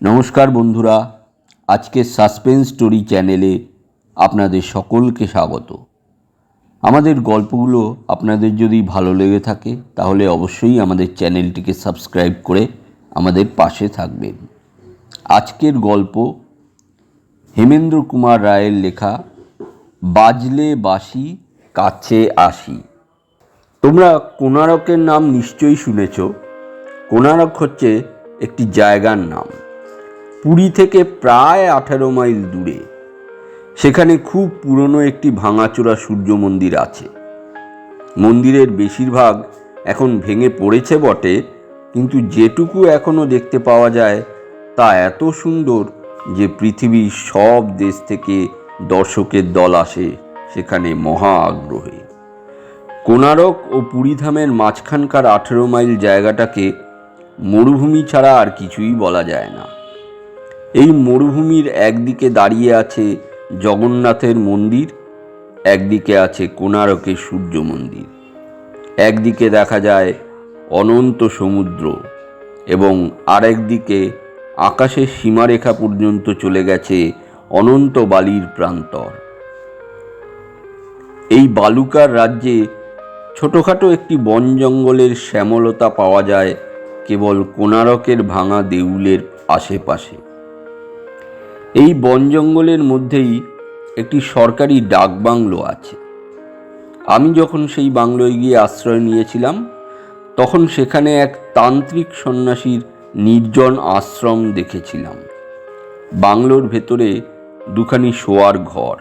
নমস্কার বন্ধুরা, আজকের সাসপেন্স স্টোরি চ্যানেলে আপনাদের সকলকে স্বাগত। আমাদের গল্পগুলো আপনাদের যদি ভালো লেগে থাকে তাহলে অবশ্যই আমাদের চ্যানেলটিকে সাবস্ক্রাইব করে আমাদের পাশে থাকবেন। আজকের গল্প হেমেন্দ্র কুমার রায়ের লেখা বাজলে বাঁশি কাছে আসি। তোমরা কোণারকের নাম নিশ্চয়ই শুনেছ। কোণারক হচ্ছে একটি জায়গার নাম, পুরী থেকে প্রায় 18 মাইল দূরে। সেখানে খুব পুরনো একটি ভাঙাচোরা সূর্য মন্দির আছে। মন্দিরের বেশিরভাগ এখন ভেঙে পড়েছে বটে, কিন্তু যেটুকু এখনো দেখতে পাওয়া যায় তা এত সুন্দর যে পৃথিবীর সব দেশ থেকে দর্শকের দল আসে সেখানে মহা আগ্রহে। কোণারক ও পুরীধামের মাঝখানকার 18 মাইল জায়গাটাকে মরুভূমি ছাড়া আর কিছুই বলা যায় না। এই মরুভূমির একদিকে দাঁড়িয়ে আছে জগন্নাথের মন্দির, একদিকে আছে কোণারকের সূর্য মন্দির। একদিকে দেখা যায় অনন্ত সমুদ্র এবং আরেকদিকে আকাশের সীমারেখা পর্যন্ত চলে গেছে অনন্ত বালির প্রান্তর। এই বালুকার রাজ্যে ছোটোখাটো একটি বন জঙ্গলের শ্যামলতা পাওয়া যায় কেবল কোণারকের ভাঙা দেউলের আশেপাশে। এই বন জঙ্গলের মধ্যেই একটি সরকারি ডাক বাংলো আছে। আমি যখন সেই বাংলোয় গিয়ে আশ্রয় নিয়েছিলাম তখন সেখানে এক তান্ত্রিক সন্ন্যাসীর নির্জন আশ্রম দেখেছিলাম। বাংলোর ভেতরে দুখানি শোয়ার ঘর,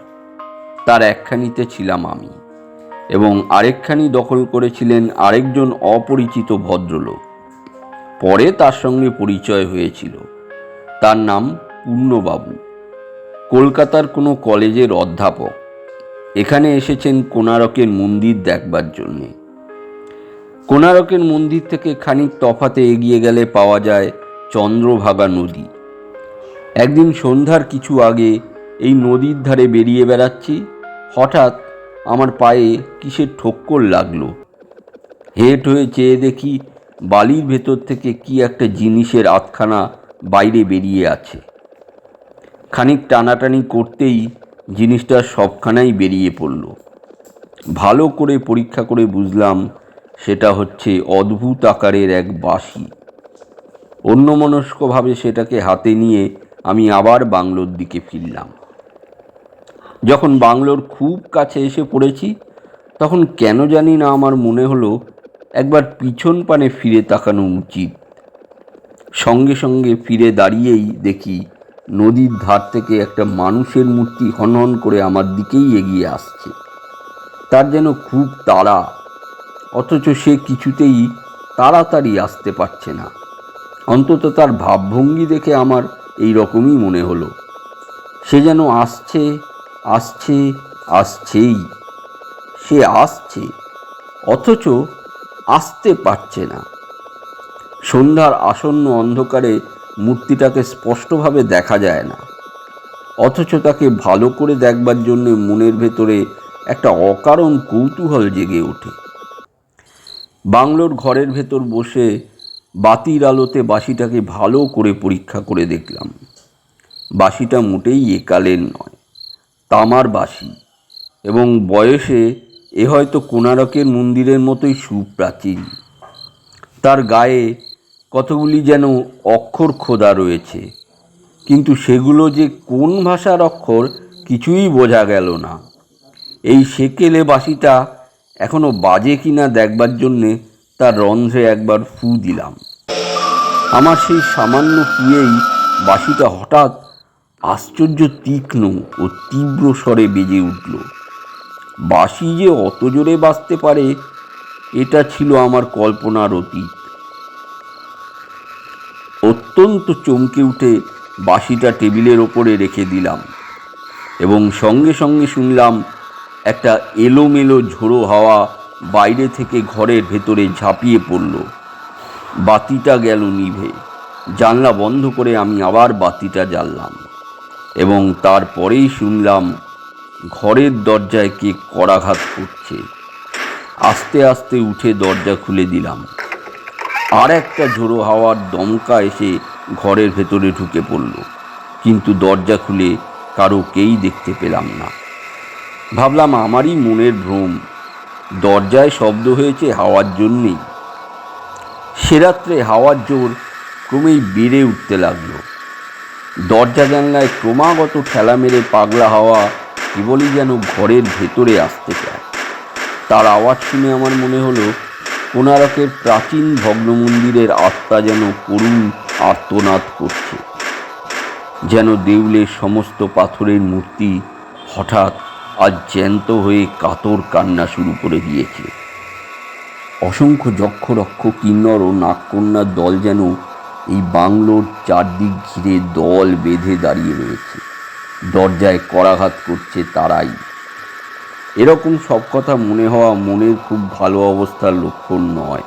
তার একখানিতে ছিলাম আমি এবং আরেকখানি দখল করেছিলেন আরেকজন অপরিচিত ভদ্রলোক। পরে তার সঙ্গে পরিচয় হয়েছিল। তার নাম পূর্ণবাবু, কলকাতার কোনো কলেজের অধ্যাপক। এখানে এসেছেন কোণারকের মন্দির দেখবার জন্যে। কোণারকের মন্দির থেকে খানিক তফাতে এগিয়ে গেলে পাওয়া যায় চন্দ্রভাগা নদী। একদিন সন্ধ্যার কিছু আগে এই নদীর ধারে বেরিয়ে বেড়াচ্ছি, হঠাৎ আমার পায়ে কিসের ঠোক্কর লাগলো। হেঁট হয়ে চেয়ে দেখি বালির ভেতর থেকে কি একটা জিনিসের আধখানা বাইরে বেরিয়ে আছে। খানিক টানাটানি করতেই জিনিসটা সবখানাই বেরিয়ে পড়ল। ভালো করে পরীক্ষা করে বুঝলাম সেটা হচ্ছে অদ্ভুত আকারের এক বাঁশি। অন্যমনস্কভাবে সেটাকে হাতে নিয়ে আমি আবার বাংলোর দিকে ফিরলাম। যখন বাংলোর খুব কাছে এসে পড়েছি তখন কেন জানি না আমার মনে হলো একবার পিছন পানে ফিরে তাকানো উচিত। সঙ্গে সঙ্গে ফিরে দাঁড়িয়েই দেখি নদীর ধার থেকে একটা মানুষের মূর্তি হনহন করে আমার দিকেই এগিয়ে আসছে। তার যেন খুব তাড়া, অথচ সে কিছুতেই তাড়াতাড়ি আসতে পারছে না। অন্তত তার ভাবভঙ্গি দেখে আমার এই রকমই মনে হলো। সে যেন আসছে আসছে আসছেই। সে আসছে অথচ আসতে পারছে না। সন্ধ্যার আসন্ন অন্ধকারে মূর্তিটাকে স্পষ্টভাবে দেখা যায় না, অথচ তাকে ভালো করে দেখবার জন্য মনের ভেতরে একটা অকারণ কৌতূহল জেগে ওঠে। বাংলোর ঘরের ভেতর বসে বাতির আলোতে বাঁশিটাকে ভালো করে পরীক্ষা করে দেখলাম। বাঁশিটা মোটেই একালের নয়, তামার বাঁশি, এবং বয়সে এ হয়তো কোণারকের মন্দিরের মতোই সুপ্রাচীন। তার গায়ে কতগুলি যেন অক্ষর খোদা রয়েছে, কিন্তু সেগুলো যে কোন ভাষার অক্ষর কিছুই বোঝা গেল না। এই সেকেলে বাঁশিটা এখনো বাজে কিনা দেখবার জন্যে তার রন্ধ্রে একবার ফু দিলাম। আমার সেই সামান্য ফুয়েই বাঁশিটা হঠাৎ আশ্চর্য তীক্ষ্ণ ও তীব্র স্বরে বেজে উঠল। বাঁশি যে অত জোরে বাজতে পারে এটা ছিল আমার কল্পনার অতীত। অত্যন্ত চমকে উঠে বাঁশিটা টেবিলের ওপরে রেখে দিলাম এবং সঙ্গে সঙ্গে শুনলাম একটা এলোমেলো ঝোড়ো হাওয়া বাইরে থেকে ঘরের ভেতরে ঝাঁপিয়ে পড়ল। বাতিটা গেল নিভে। জানলা বন্ধ করে আমি আবার বাতিটা জ্বাললাম এবং তারপরেই শুনলাম ঘরের দরজায় কে করাঘাত করছে। আস্তে আস্তে উঠে দরজা খুলে দিলাম। আর একটা ঝোড়ো হাওয়ার দমকা এসে ঘরের ভেতরে ঢুকে পড়ল, কিন্তু দরজা খুলে কারোকেই দেখতে পেলাম না। ভাবলাম আমারই মনের ভ্রম, দরজায় শব্দ হয়েছে হাওয়ার জন্যেই। সে রাত্রে হাওয়ার জোর ক্রমেই বেড়ে উঠতে লাগলো। দরজা জানলায় ক্রমাগত ঠেলা মেরে পাগলা হাওয়া কেবলই যেন ঘরের ভেতরে আসতে চায়। তার আওয়াজ শুনে আমার মনে হলো কোণারকের প্রাচীন ভগ্ন মন্দিরের আত্মা যেন করুণ আর্তনাদ করছে, যেন দেউলের সমস্ত পাথরের মূর্তি হঠাৎ আজ জ্যান্ত হয়ে কাতর কান্না শুরু করে দিয়েছে। অসংখ্য যক্ষ রক্ষ কিন্নর ও নাগকন্যার দল যেন এই বাংলোর চারদিক ঘিরে দল বেঁধে দাঁড়িয়ে রয়েছে, দরজায় করাঘাত করছে তারাই। এরকম সব কথা মনে হওয়া মনের খুব ভালো অবস্থার লক্ষণ নয়।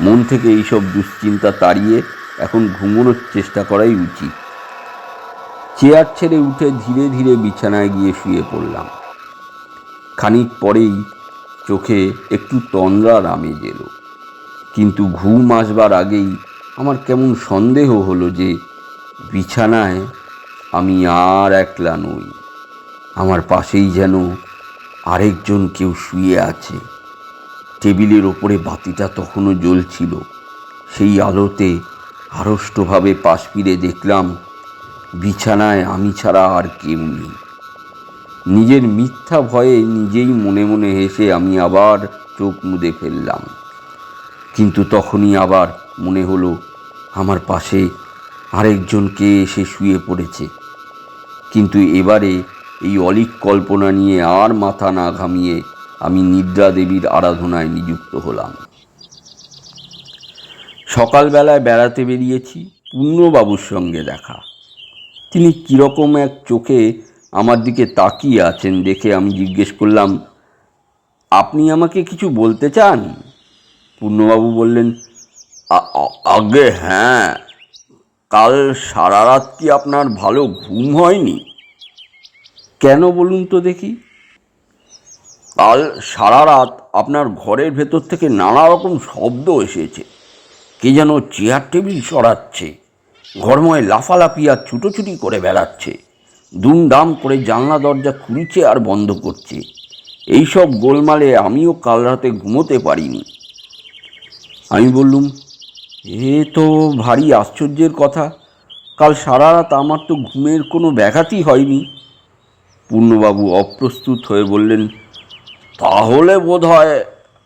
মন থেকে এইসব দুশ্চিন্তা তাড়িয়ে এখন ঘুমোনোর চেষ্টা করাই উচিত। চেয়ার ছেড়ে উঠে ধীরে ধীরে বিছানায় গিয়ে শুয়ে পড়লাম। খানিক পরেই চোখে একটু তন্দ্রার আমেজ এলো, কিন্তু ঘুম আসবার আগেই আমার কেমন সন্দেহ হলো যে বিছানায় আমি আর একলা নই। আমার পাশেই যেন আরেকজন কেউ শুয়ে আছে। টেবিলের ওপরে বাতিটা তখনও জ্বলছিল। সেই আলোতে আড়ষ্টভাবে পাশ ফিরে দেখলাম বিছানায় আমি ছাড়া আর কেউ নেই। নিজের মিথ্যা ভয়ে নিজেই মনে মনে হেসে আমি আবার চোখ মুদে ফেললাম, কিন্তু তখনই আবার মনে হলো আমার পাশে আরেকজন কে এসে শুয়ে পড়েছে। কিন্তু এবারে এই অলীক কল্পনা নিয়ে আর মাথা না ঘামিয়ে আমি নিদ্রা দেবীর আরাধনায় নিযুক্ত হলাম। সকালবেলায় বেড়াতে বেরিয়েছি, পূর্ণবাবুর সঙ্গে দেখা। তিনি কীরকম এক চোখে আমার দিকে তাকিয়ে আছেন দেখে আমি জিজ্ঞেস করলাম, আপনি আমাকে কিছু বলতে চান? পূর্ণবাবু বললেন, আগে হ্যাঁ, কাল সারা রাত কি আপনার ভালো ঘুম হয়নি? কেন বলুন তো দেখি। কাল সারা রাত আপনার ঘরের ভেতর থেকে নানা রকম শব্দ এসেছে। কে যেন চেয়ার টেবিল সরাচ্ছে, ঘরময় লাফালাফি আর ছুটোছুটি করে বেড়াচ্ছে, দুমদাম করে জানলা দরজা খুলছে আর বন্ধ করছে। এইসব গোলমালে আমিও কাল রাতে ঘুমোতে পারিনি। আমি বললুম, এ তো ভারী আশ্চর্যের কথা, কাল সারা রাত আমার তো ঘুমের কোনো ব্যাঘাতই হয়নি। পূর্ণবাবু অপ্রস্তুত হয়ে বললেন, তাহলে বোধ হয়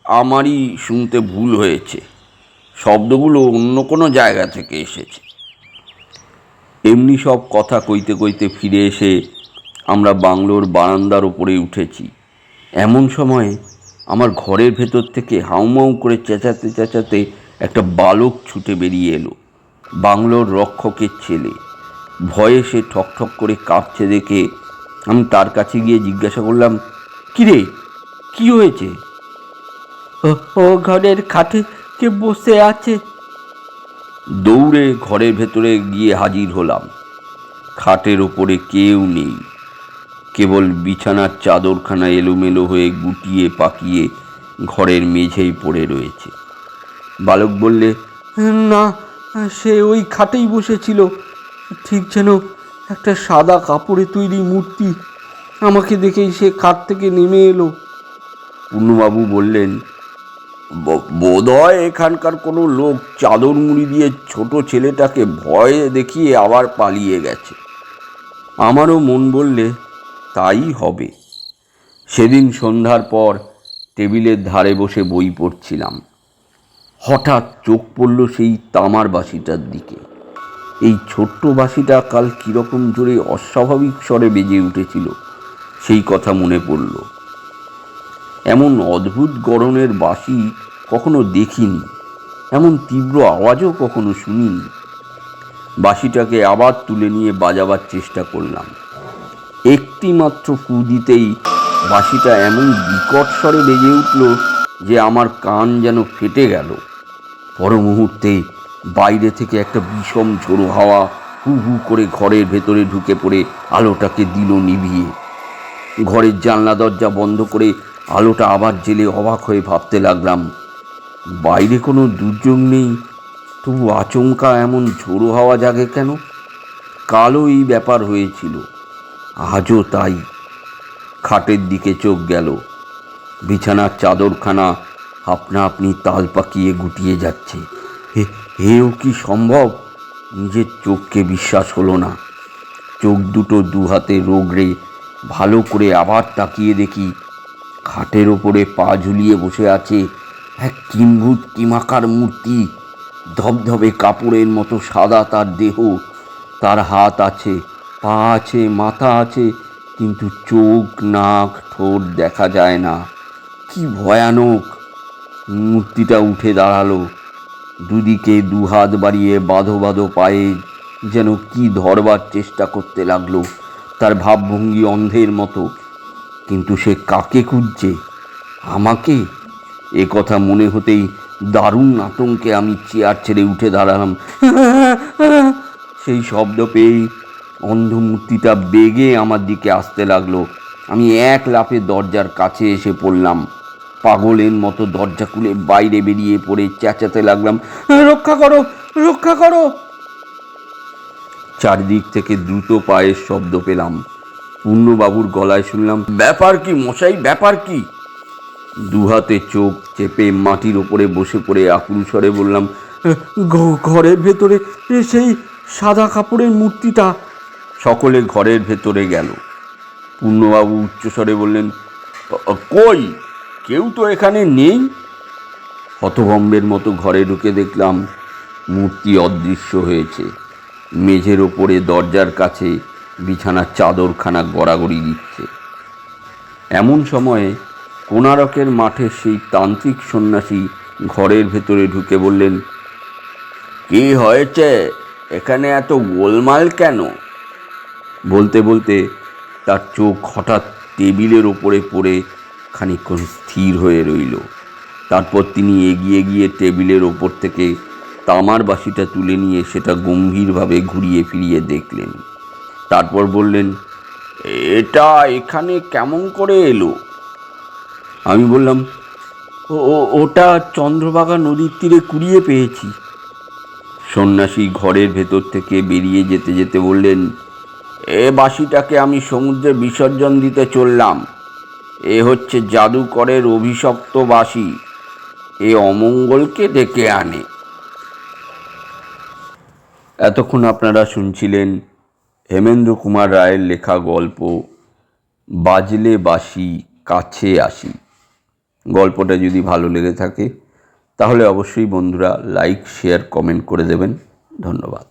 আমারই শুনতে ভুল হয়েছে, শব্দগুলো অন্য কোনো জায়গা থেকে এসেছে। এমনি সব কথা কইতে কইতে ফিরে এসে আমরা বাংলোর বারান্দার ওপরে উঠেছি। এমন সময় আমার ঘরের ভেতর থেকে হাউমাউ করে চেঁচাতে চেঁচাতে একটা বালক ছুটে বেরিয়ে এলো। বাংলোর রক্ষকের ছেলে। ভয়ে সে ঠকঠক করে কাঁপছে দেখে আমি তার কাছে গিয়ে জিজ্ঞাসা করলাম, কিরে, কি হয়েছে? ও ঘরের খাটে কে বসে আছে। দৌড়ে ঘরের ভেতরে গিয়ে হাজির হলাম। খাটের ওপরে কেউ নেই, কেবল বিছানার চাদরখানা এলোমেলো হয়ে গুটিয়ে পাকিয়ে ঘরের মেঝেই পড়ে রয়েছে। বালক বললে, না, সে ওই খাটেই বসেছিল, ঠিক যেন একটা সাদা কাপড়ে তৈরি মূর্তি। আমাকে দেখেই সে খাট থেকে নেমে এলো। পূর্ণবাবু বললেন, বোধহয় এখানকার কোনো লোক চাদর মুড়ি দিয়ে ছোট ছেলেটাকে ভয় দেখিয়ে আবার পালিয়ে গেছে। আমারও মন বললে তাই হবে। সেদিন সন্ধ্যার পর টেবিলের ধারে বসে বই পড়ছিলাম। হঠাৎ চোখ পড়ল সেই তামার বাঁশিটার দিকে। এই ছোট্ট বাঁশিটা কাল কীরকম জোরে অস্বাভাবিক স্বরে বেজে উঠেছিল সেই কথা মনে পড়ল। এমন অদ্ভুত গড়নের বাঁশি কখনো দেখিনি, এমন তীব্র আওয়াজও কখনো শুনিনি। বাঁশিটাকে আবার তুলে নিয়ে বাজাবার চেষ্টা করলাম। একটি মাত্র ফু দিতেই বাঁশিটা এমন বিকট স্বরে বেজে উঠল যে আমার কান যেন ফেটে গেল। পর মুহূর্তে বাইরে থেকে একটা বিষম ঝোড়ো হাওয়া হু হু করে ঘরের ভেতরে ঢুকে পড়ে আলোটাকে দিল নিভিয়ে। ঘরের জানলা দরজা বন্ধ করে আলোটা আবার জেলে অবাক হয়ে ভাবতে লাগলাম, বাইরে কোনো দুর্যোগ নেই, তবু আচমকা এমন ঝোড়ো হাওয়া জাগে কেন? কালও এই ব্যাপার হয়েছিল, আজও তাই। খাটের দিকে চোখ গেল। বিছানার চাদরখানা আপনা আপনি তাল পাকিয়ে গুটিয়ে যাচ্ছে। এও কি সম্ভব? নিজের চোখকে বিশ্বাস হলো না। চোখ দুটো দু হাতে রোগড়ে ভালো করে আবার তাকিয়ে দেখি, খাটের ওপরে পা ঝুলিয়ে বসে আছে এক কিম্ভূত কিমাকার মূর্তি। ধবধবে কাপড়ের মতো সাদা তার দেহ, তার হাত আছে, পা আছে, মাথা আছে, কিন্তু চোখ, নাক, ঠোঁট দেখা যায় না। কি ভয়ানক! মূর্তিটা উঠে দাঁড়ালো, দুদিকে দুহাত বাড়িয়ে বাঁধো বাঁধো পায়ে যেন কি ধরবার চেষ্টা করতে লাগলো। তার ভাবভঙ্গি অন্ধের মতো। কিন্তু সে কাকে খুঁজছে? আমাকে? এ কথা মনে হতেই দারুণ আতঙ্কে আমি চেয়ার ছেড়ে উঠে দাঁড়ালাম। সেই শব্দ পেয়েই অন্ধ মূর্তিটা বেগে আমার দিকে আসতে লাগলো। আমি এক লাফে দরজার কাছে এসে পড়লাম। পাগলের মতো দরজা খুলে বাইরে বেরিয়ে পড়ে চেঁচাতে লাগলাম, রক্ষা করো, রক্ষা করো! চারদিক থেকে দ্রুত পায়ের শব্দ পেলাম। পূর্ণবাবুর গলায় শুনলাম, ব্যাপার কি মশাই, ব্যাপার কি? দুহাতে চোখ চেপে মাটির ওপরে বসে পড়ে আকুল স্বরে বললাম, ঘরের ভেতরে সেই সাদা কাপড়ের মূর্তিটা। সকলে ঘরের ভেতরে গেল। পূর্ণবাবু উচ্চস্বরে বললেন, কই, কেউ তো এখানে নেই। হতভম্বের মতো ঘরে ঢুকে দেখলাম মূর্তি অদৃশ্য হয়েছে। মেঝের ওপরে দরজার কাছে বিছানার চাদরখানা গড়াগড়ি দিচ্ছে। এমন সময়ে কোণারকের মাঠের সেই তান্ত্রিক সন্ন্যাসী ঘরের ভেতরে ঢুকে বললেন, কি হয়েছে, এখানে এত গোলমাল কেন? বলতে বলতে তার চোখ হঠাৎ টেবিলের ওপরে পড়ে খানিকক্ষণ স্থির হয়ে রইল। তারপর তিনি এগিয়ে গিয়ে টেবিলের ওপর থেকে তামার বাসিটা তুলে নিয়ে সেটা গম্ভীরভাবে ঘুরিয়ে ফিরিয়ে দেখলেন। তারপর বললেন, এটা এখানে কেমন করে এলো? আমি বললাম, ওটা চন্দ্রভাগা নদীর তীরে কুড়িয়ে পেয়েছি। সন্ন্যাসী ঘরের ভেতর থেকে বেরিয়ে যেতে যেতে বললেন, এ বাঁশিটাকে আমি সমুদ্রে বিসর্জন দিতে চললাম। এ হচ্ছে জাদুকরের অভিশপ্ত বাঁশি, এ অমঙ্গলকে ডেকে আনে। এতক্ষণ আপনারা শুনছিলেন হেমেন্দ্র কুমার রায়ের লেখা গল্প বাজলে বাঁশি কাছে আসি। গল্পটা যদি ভালো লেগে থাকে তাহলে অবশ্যই বন্ধুরা লাইক, শেয়ার, কমেন্ট করে দেবেন। ধন্যবাদ।